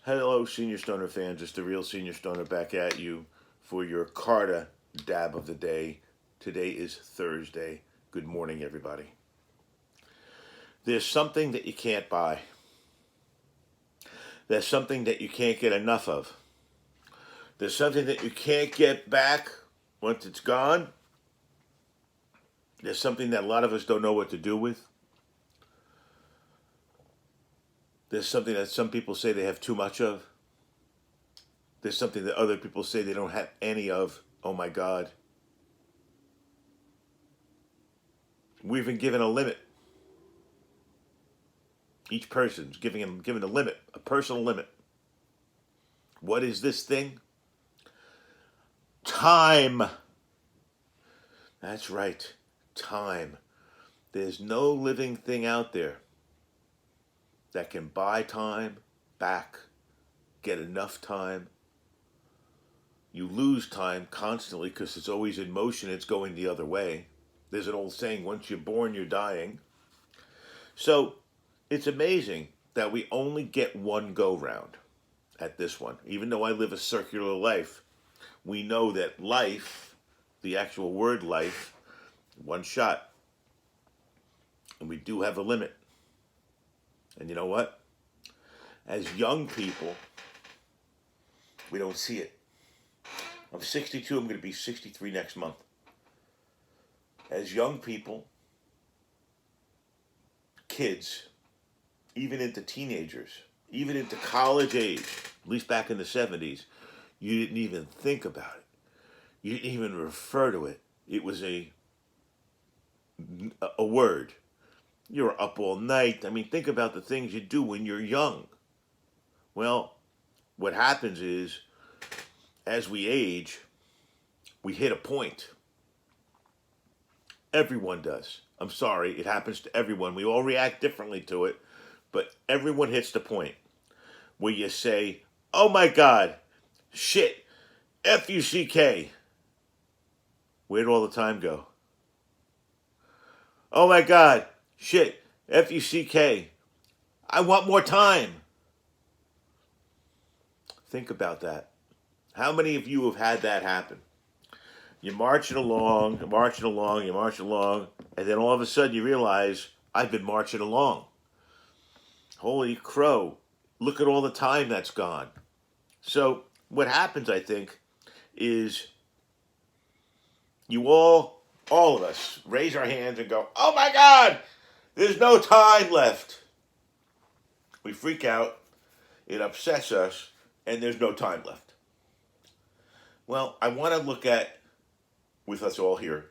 Hello, Senior Stoner fans. It's the real Senior Stoner back at you for your Carta dab of the day. Today is Thursday. Good morning, everybody. There's something that you can't buy. There's something that you can't get enough of. There's something that you can't get back once it's gone. There's something that a lot of us don't know what to do with. There's something that some people say they have too much of. There's something that other people say they don't have any of. Oh my God. We've been given a limit. Each person's given a limit, a personal limit. What is this thing? Time. That's right, time. There's no living thing out there that can buy time back, get enough time. You lose time constantly because it's always in motion, it's going the other way. There's an old saying, once you're born, you're dying. So it's amazing that we only get one go round at this one. Even though I live a circular life, we know that life, the actual word life, one shot. And we do have a limit. And you know what? As young people, we don't see it. I'm 62, I'm going to be 63 next month. As young people, kids, even into teenagers, even into college age, at least back in the 70s, you didn't even think about it. You didn't even refer to it. It was a word. You're up all night. I mean, think about the things you do when you're young. Well, what happens is, as we age, we hit a point. Everyone does. I'm sorry, it happens to everyone. We all react differently to it, but everyone hits the point where you say, oh my God, shit, F-U-C-K. Where'd all the time go? Oh my God, shit, F-U-C-K. I want more time. Think about that. How many of you have had that happen? You're marching along, and then all of a sudden you realize, I've been marching along. Holy crow, look at all the time that's gone. So what happens, I think, is you all of us, raise our hands and go, oh my God, there's no time left. We freak out, it upsets us, and there's no time left. Well, I want to look at, with us all here,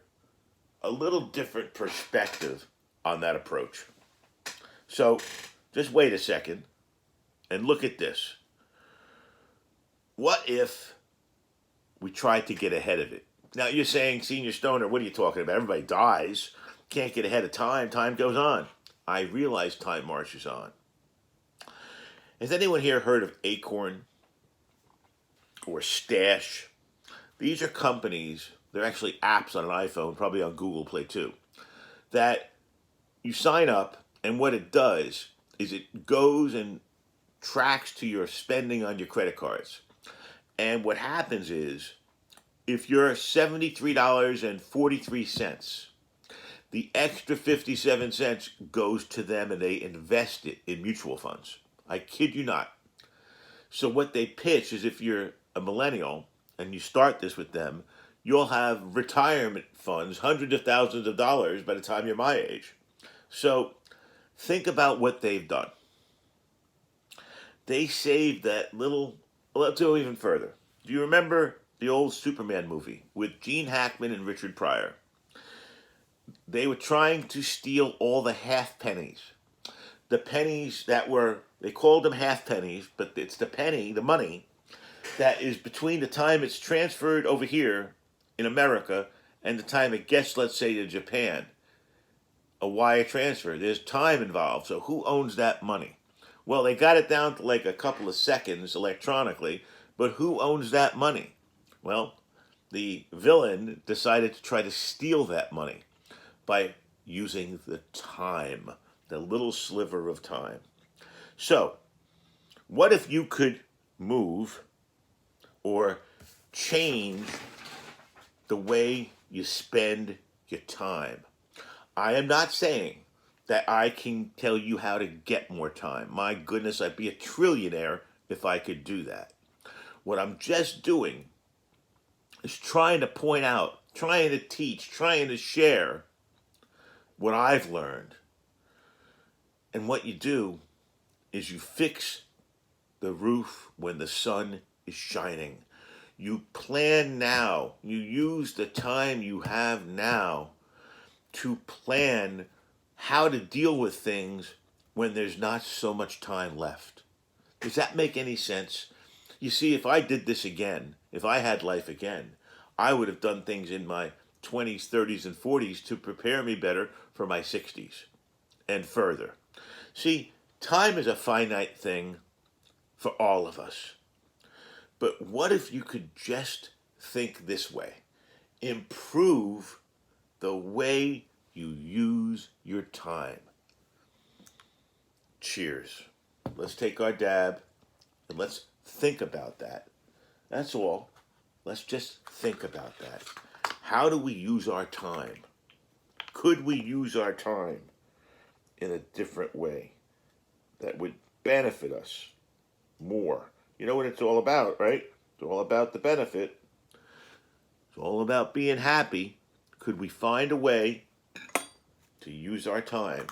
a little different perspective on that approach. So, just wait a second and look at this. What if we tried to get ahead of it? Now, you're saying, Senior Stoner, what are you talking about? Everybody dies. Can't get ahead of time. Time goes on. I realize time marches on. Has anyone here heard of Acorn or Stash? These are companies, they're actually apps on an iPhone, probably on Google Play too, that you sign up, and what it does is it goes and tracks to your spending on your credit cards. And what happens is, if you're $73.43, the extra 57 cents goes to them and they invest it in mutual funds. I kid you not. So what they pitch is, if you're a millennial and you start this with them, you'll have retirement funds, hundreds of thousands of dollars by the time you're my age. So think about what they've done. They saved that little, well, let's go even further. Do you remember the old Superman movie with Gene Hackman and Richard Pryor? They were trying to steal all the half pennies. The pennies that were, they called them half pennies, but it's the penny, the money, that is between the time it's transferred over here in America and the time it gets, let's say, to Japan. A wire transfer. There's time involved. So who owns that money? Well, they got it down to like a couple of seconds electronically, but who owns that money? Well, the villain decided to try to steal that money by using the time, the little sliver of time. So, What if you could move or change the way you spend your time? I am not saying that I can tell you how to get more time. My goodness, I'd be a trillionaire if I could do that. What I'm just doing is trying to point out, trying to teach, trying to share what I've learned. And what you do is you fix the roof when the sun is shining. You plan now. You use the time you have now to plan how to deal with things when there's not so much time left. Does that make any sense? You see, if I did this again, if I had life again, I would have done things in my 20s, 30s, and 40s to prepare me better for my 60s and further. See, time is a finite thing for all of us. But what if you could just think this way? Improve the way you use your time. Cheers. Let's take our dab and let's think about that. That's all. Let's just think about that. How do we use our time? Could we use our time in a different way that would benefit us more? You know what it's all about, right? It's all about the benefit. It's all about being happy. Could we find a way to use our time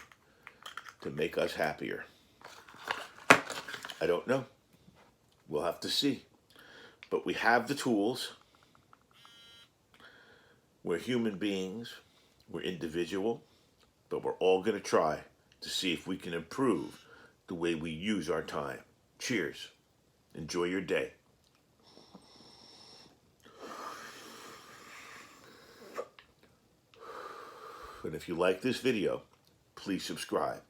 to make us happier? I don't know. We'll have to see. But we have the tools. We're human beings. We're individual. But we're all going to try to see if we can improve the way we use our time. Cheers. Enjoy your day. And if you like this video, please subscribe.